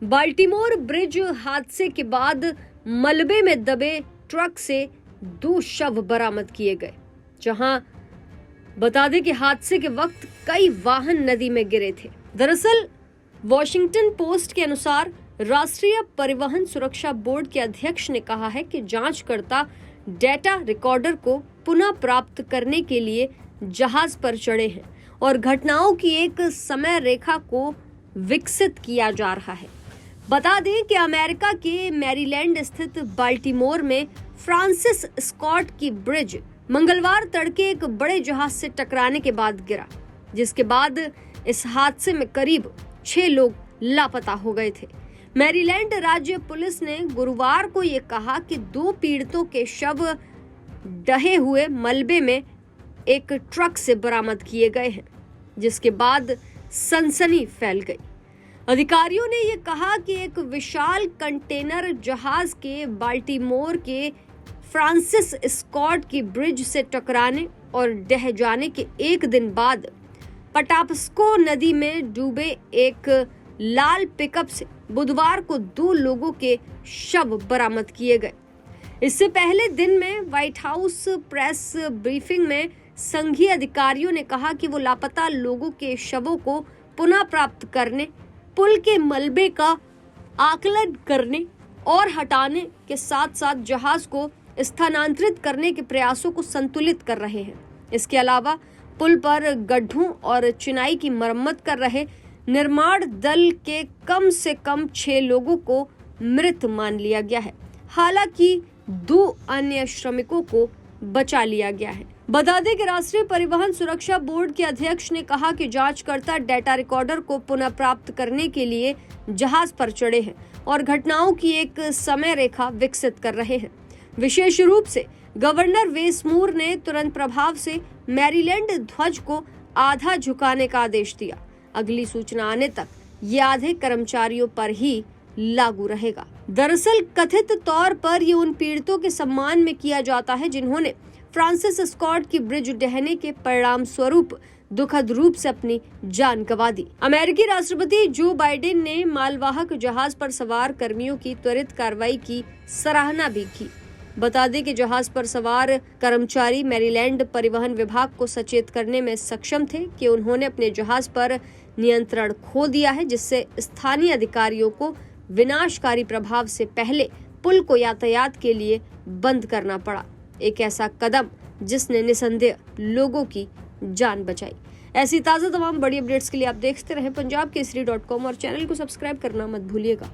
Baltimore bridge हादसे के बाद मलबे में दबे ट्रक से 2 शव बरामद किए गए। जहां बता दें कि हादसे के वक्त कई वाहन नदी में गिरे थे। दरअसल वॉशिंगटन पोस्ट के अनुसार राष्ट्रीय परिवहन सुरक्षा बोर्ड के अध्यक्ष ने कहा है कि जांचकर्ता डेटा रिकॉर्डर को पुनः प्राप्त करने के लिए जहाज पर चढ़े हैं और घटनाओं की एक समय रेखा को विकसित किया जा रहा है। बता दें कि अमेरिका के मैरीलैंड स्थित बाल्टीमोर में फ्रांसिस स्कॉट की ब्रिज मंगलवार तड़के एक बड़े जहाज से टकराने के बाद गिरा, जिसके बाद इस हादसे में करीब 6 लोग लापता हो गए थे। मैरीलैंड राज्य पुलिस ने गुरुवार को ये कहा कि 2 पीड़ितों के शव ढहे हुए मलबे में एक ट्रक से बरामद किए गए हैं, जिसके बाद सनसनी फैल गई। अधिकारियों ने ये कहा कि एक विशाल कंटेनर जहाज के बाल्टीमोर के फ्रांसिस स्कॉट की ब्रिज से टकराने और ढह जाने के एक दिन बाद पटापस्को नदी में डूबे एक लाल पिकअप से बुधवार को 2 लोगों के शव बरामद किए गए। इससे पहले दिन में व्हाइट हाउस प्रेस ब्रीफिंग में संघीय अधिकारियों ने कहा कि वो लापता लोगों के शवों को पुनः प्राप्त करने, पुल के मलबे का आकलन करने और हटाने के साथ साथ जहाज को स्थानांतरित करने के प्रयासों को संतुलित कर रहे हैं। इसके अलावा पुल पर गड्ढों और चिनाई की मरम्मत कर रहे निर्माण दल के कम से कम 6 लोगों को मृत मान लिया गया है। हालांकि 2 अन्य श्रमिकों को बचा लिया गया है। बता दें कि राष्ट्रीय परिवहन सुरक्षा बोर्ड के अध्यक्ष ने कहा कि जांचकर्ता डेटा रिकॉर्डर को पुनः प्राप्त करने के लिए जहाज पर चढ़े हैं और घटनाओं की एक समय रेखा विकसित कर रहे हैं। विशेष रूप से गवर्नर वेस मूर ने तुरंत प्रभाव से मैरीलैंड ध्वज को आधा झुकाने का आदेश दिया। अगली सूचना आने तक ये आधे कर्मचारियों पर ही लागू रहेगा। दरअसल कथित तौर पर ये उन पीड़ितों के सम्मान में किया जाता है जिन्होंने फ्रांसिस स्कॉट की ब्रिज ढहने के परिणाम स्वरूप दुखद रूप से अपनी जान गंवा दी। अमेरिकी राष्ट्रपति जो बाइडेन ने मालवाहक जहाज पर सवार कर्मियों की त्वरित कार्रवाई की सराहना भी की। बता दें कि जहाज पर सवार कर्मचारी मैरीलैंड परिवहन विभाग को सचेत करने में सक्षम थे कि उन्होंने अपने जहाज पर नियंत्रण खो दिया है, जिससे स्थानीय अधिकारियों को विनाशकारी प्रभाव से पहले पुल को यातायात के लिए बंद करना पड़ा। एक ऐसा कदम जिसने निसंदेह लोगों की जान बचाई। ऐसी ताज़ा तमाम बड़ी अपडेट्स के लिए आप देखते रहें पंजाब केसरी.com और चैनल को सब्सक्राइब करना मत भूलिएगा।